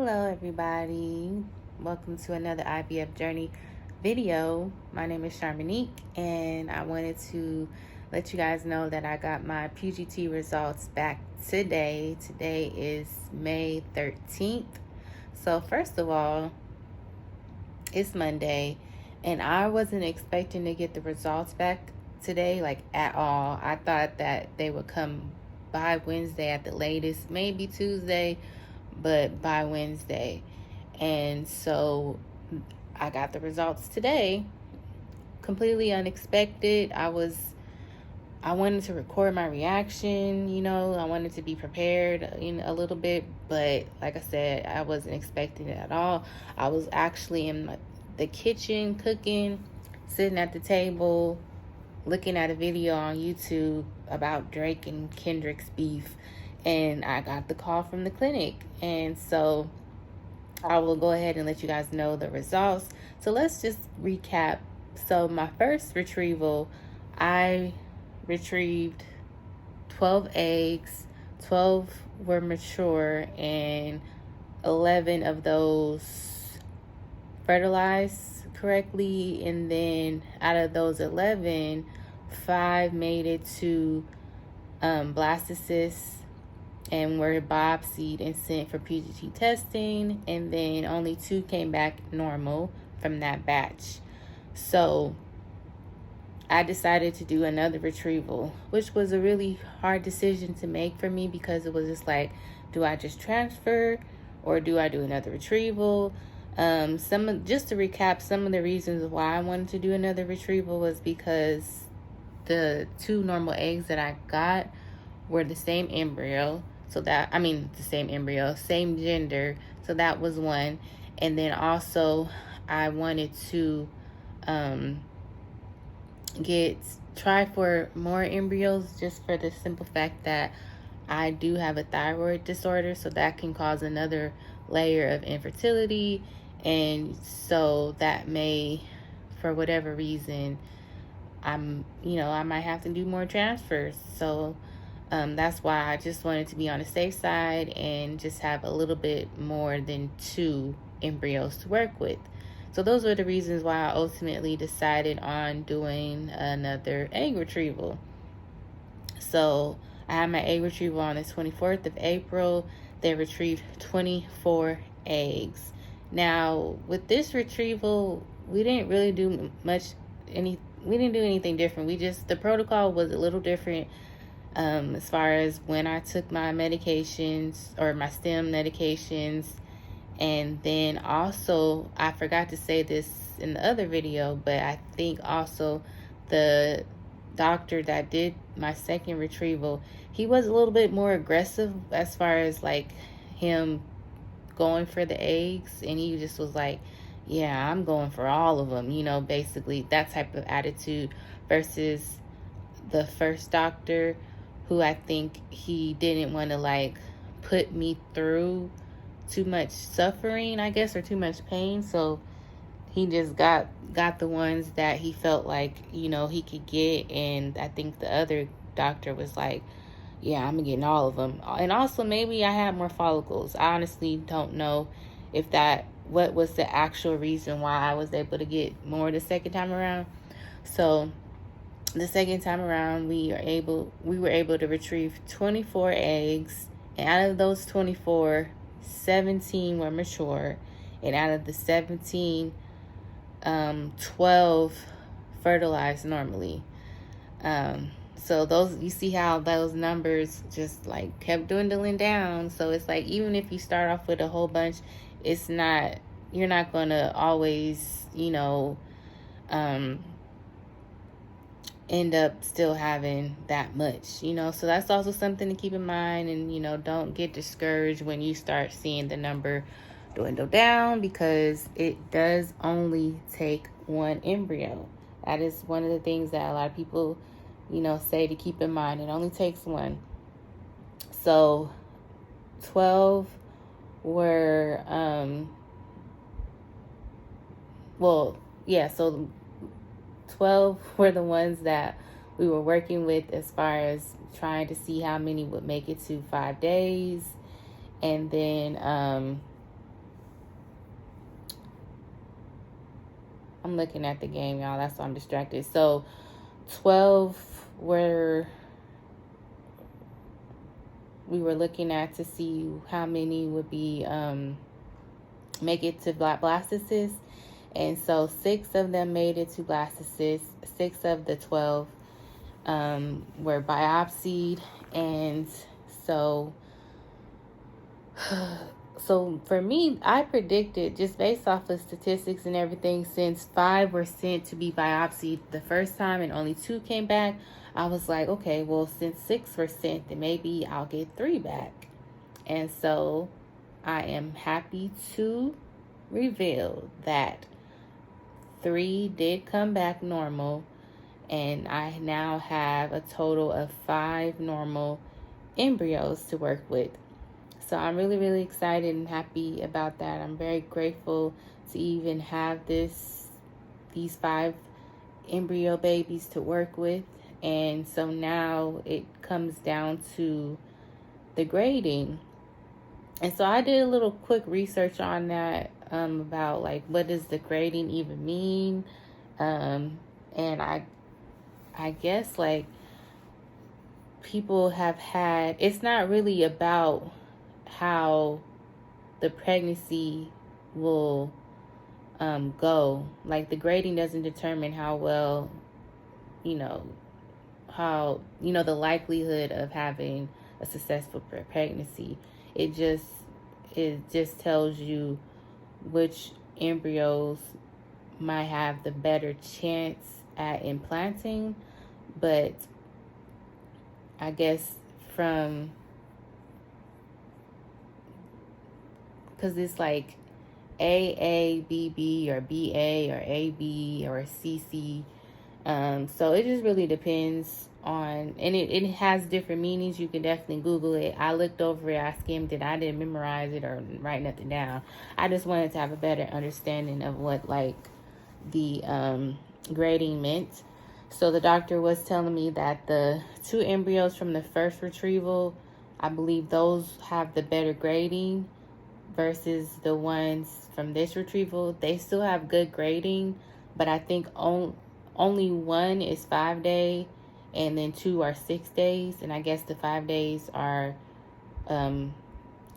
Hello everybody, welcome to another IVF Journey video. My name is Charmonique and I wanted to let you guys know that I got my PGT results back today. Today is May 13th. So first of all, it's Monday and I wasn't expecting to get the results back today, like at all. I thought that they would come by Wednesday at the latest, maybe Tuesday, but by Wednesday. And so I got the results today, completely unexpected. I wanted to record my reaction, I wanted to be prepared a little bit, but like I said, I wasn't expecting it at all. I was actually in the kitchen cooking, sitting at the table, looking at a video on YouTube about Drake and Kendrick's beef, and I got the call from the clinic. And so I will go ahead and let you guys know the results. So let's just recap. So my first retrieval, I retrieved 12 eggs, 12 were mature, and 11 of those fertilized correctly. And then out of those 11, 5 made it to blastocyst and were biopsied and sent for PGT testing, and then only 2 came back normal from that batch. So I decided to do another retrieval, which was a really hard decision to make for me, because it was just like, do I just transfer or do I do another retrieval? Just to recap, some of the reasons why I wanted to do another retrieval was because the 2 normal eggs that I got were the same embryo. Same gender. So that was one. And then also I wanted to try for more embryos, just for the simple fact that I do have a thyroid disorder, so that can cause another layer of infertility. And so that may, for whatever reason, I might have to do more transfers. So that's why I just wanted to be on the safe side and just have a little bit more than 2 embryos to work with. So those were the reasons why I ultimately decided on doing another egg retrieval. So I had my egg retrieval on the 24th of April. They retrieved 24 eggs. Now, with this retrieval, we didn't really do we didn't do anything different. The protocol was a little different as far as when I took my medications, or my stem medications. And then also, I forgot to say this in the other video, but I think also the doctor that did my second retrieval, he was a little bit more aggressive as far as like him going for the eggs. And he just was like, yeah, I'm going for all of them, basically that type of attitude, versus the first doctor, who I think he didn't want to like put me through too much suffering, I guess, or too much pain. So he just got the ones that he felt like, he could get. And I think the other doctor was like, yeah, I'm getting all of them. And also, maybe I had more follicles. I honestly don't know what was the actual reason why I was able to get more the second time around. So the second time around, we were able to retrieve 24 eggs, and out of those 24, 17 were mature, and out of the 17, 12 fertilized normally. So you see how those numbers just like kept dwindling down. So it's like, even if you start off with a whole bunch, you're not gonna always, end up still having that much, so that's also something to keep in mind. And don't get discouraged when you start seeing the number dwindle down, because it does only take 1 embryo. That is one of the things that a lot of people say to keep in mind. It only takes 1. So 12 were so 12 were the ones that we were working with, as far as trying to see how many would make it to 5 days. And then I'm looking at the game, y'all. That's why I'm distracted. So 12 were we were looking at to see how many would be make it to blastocyst. And so 6 of them made it to blastocyst. 6 of the 12 were biopsied. And so so for me, I predicted, just based off of statistics and everything, since 5 were sent to be biopsied the first time and only 2 came back, I was like, okay, well, since 6 were sent, then maybe I'll get 3 back. And so I am happy to reveal that 3 did come back normal, and I now have a total of 5 normal embryos to work with. So I'm really, really excited and happy about that. I'm very grateful to even have these 5 embryo babies to work with. And so now it comes down to the grading. And so I did a little quick research on that, about like, what does the grading even mean? And I guess like people have had, it's not really about how the pregnancy will go. Like, the grading doesn't determine how well, how, the likelihood of having a successful pregnancy. It just tells you which embryos might have the better chance at implanting. But I guess because it's like AABB or BA or AB or CC. So it just really depends on, and it has different meanings. You can definitely Google it. I looked over it, I skimmed it, I didn't memorize it or write nothing down. I just wanted to have a better understanding of what like the grading meant. So the doctor was telling me that the 2 embryos from the first retrieval, I believe those have the better grading versus the ones from this retrieval. They still have good grading, but I think only one is 5 day and then 2 are 6 days. And I guess the 5 days are quote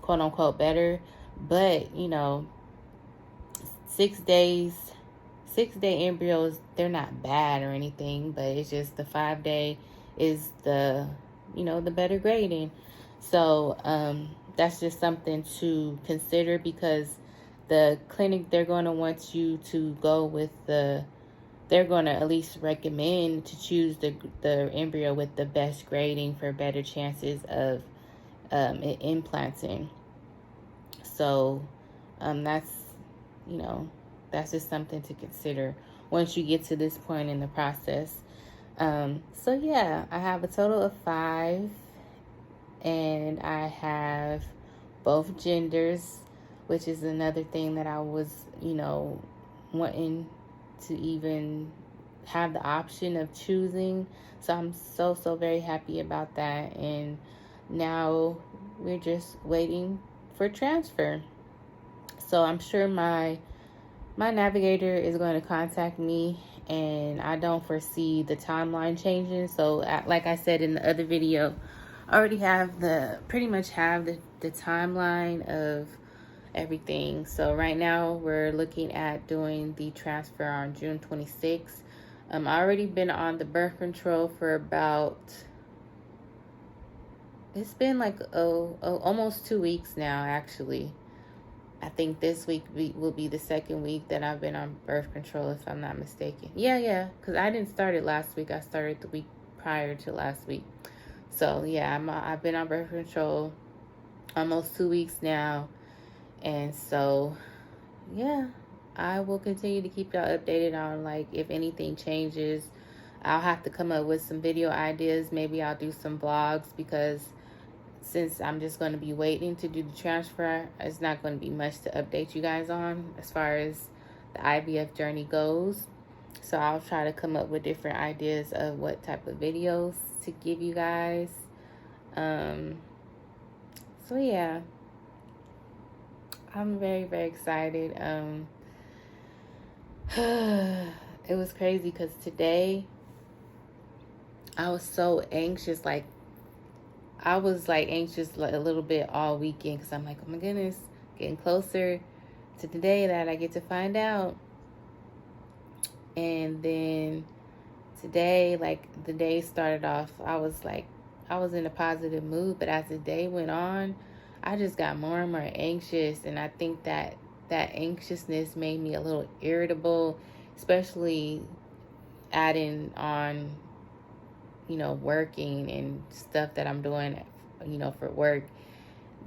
unquote better. But 6 day embryos, they're not bad or anything, but it's just the 5 day is the the better grading. So that's just something to consider, because the clinic, they're going to want you to go with they're going to at least recommend to choose the embryo with the best grading for better chances of it implanting. So that's that's just something to consider once you get to this point in the process. So yeah, I have a total of 5, and I have both genders, which is another thing that I was, wanting to even have the option of choosing. So I'm so very happy about that. And now we're just waiting for transfer. So I'm sure my navigator is going to contact me, and I don't foresee the timeline changing. So like I said in the other video, I already have pretty much have the timeline of everything. So right now we're looking at doing the transfer on June 26th. I already been on the birth control for about, it's been like almost 2 weeks now, actually. I think this week will be the second week that I've been on birth control, if I'm not mistaken. Yeah, because I didn't start it last week. I started the week prior to last week. So yeah, I've been on birth control almost 2 weeks now. And so yeah, I will continue to keep y'all updated on, like, if anything changes. I'll have to come up with some video ideas. Maybe I'll do some vlogs, because since I'm just going to be waiting to do the transfer, it's not going to be much to update you guys on as far as the IVF journey goes. So I'll try to come up with different ideas of what type of videos to give you guys. So yeah, I'm very excited. It was crazy because today I was so anxious. Like, I was like anxious like a little bit all weekend because I'm like, oh my goodness, getting closer to the day that I get to find out. And then today, like, the day started off, I was in a positive mood, but as the day went on, I just got more and more anxious, and I think that that anxiousness made me a little irritable, especially adding on, working and stuff that I'm doing, for work.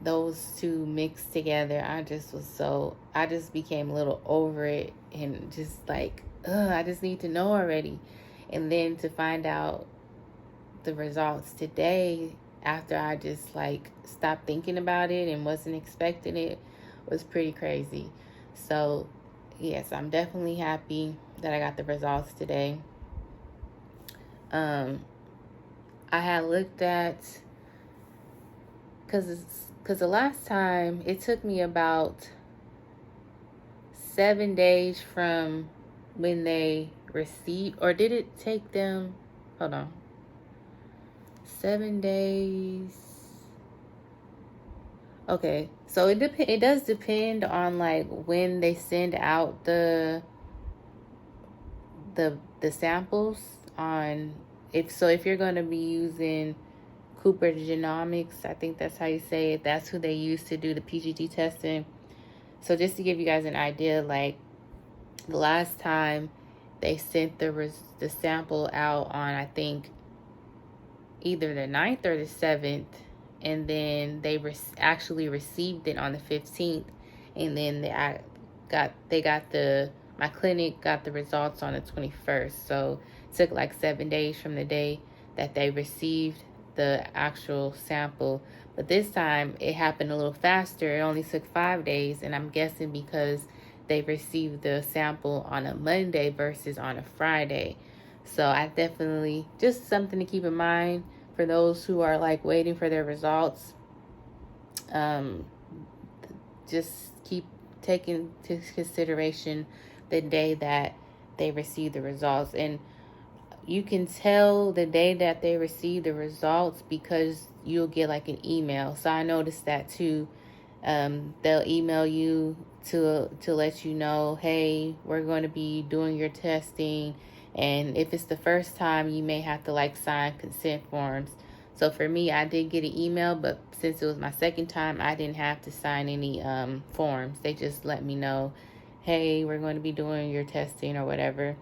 Those two mixed together, I just became a little over it and just like, I just need to know already. And then to find out the results today, after I just like stopped thinking about it and wasn't expecting it, was pretty crazy. So, yes, I'm definitely happy that I got the results today. I had looked at, because the last time it took me about 7 days from when they received, or did it take them, hold on, 7 days? Okay, so it does depend on like when they send out the samples on, if you're going to be using Cooper Genomics, I think that's how you say it. That's who they use to do the PGT testing. So just to give you guys an idea, like the last time they sent the sample out on, I think, either the 9th or the 7th, and then they actually received it on the 15th, and then my clinic got the results on the 21st. So it took like 7 days from the day that they received the actual sample. But this time it happened a little faster. It only took 5 days, and I'm guessing because they received the sample on a Monday versus on a Friday. So I definitely, just something to keep in mind for those who are like waiting for their results. Just keep taking into consideration the day that they receive the results. And you can tell the day that they receive the results because you'll get like an email. So I noticed that too. They'll email you to let you know, hey, we're going to be doing your testing, and if it's the first time, you may have to like sign consent forms. So for me, I did get an email, but since it was my second time, I didn't have to sign any forms. They just let me know, hey, we're going to be doing your testing or whatever.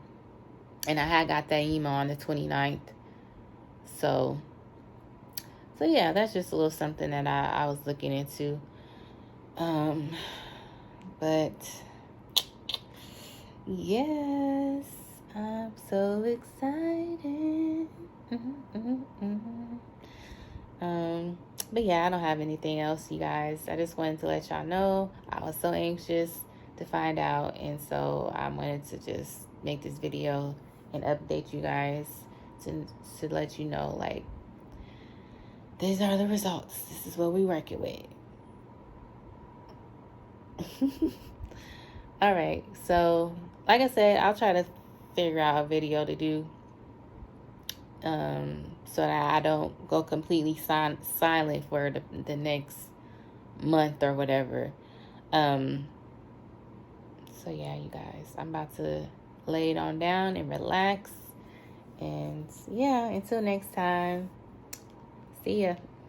And I had got that email on the 29th. So yeah, that's just a little something that I was looking into. But yes, I'm so excited. But yeah, I don't have anything else, you guys. I just wanted to let y'all know I was so anxious to find out, and so I wanted to just make this video and update you guys to let you know, like, these are the results. This is what we working with. All right, so like I said, I'll try to figure out a video to do so that I don't go completely silent for the next month or whatever. So yeah, you guys, I'm about to lay it on down and relax. And yeah, until next time, see ya.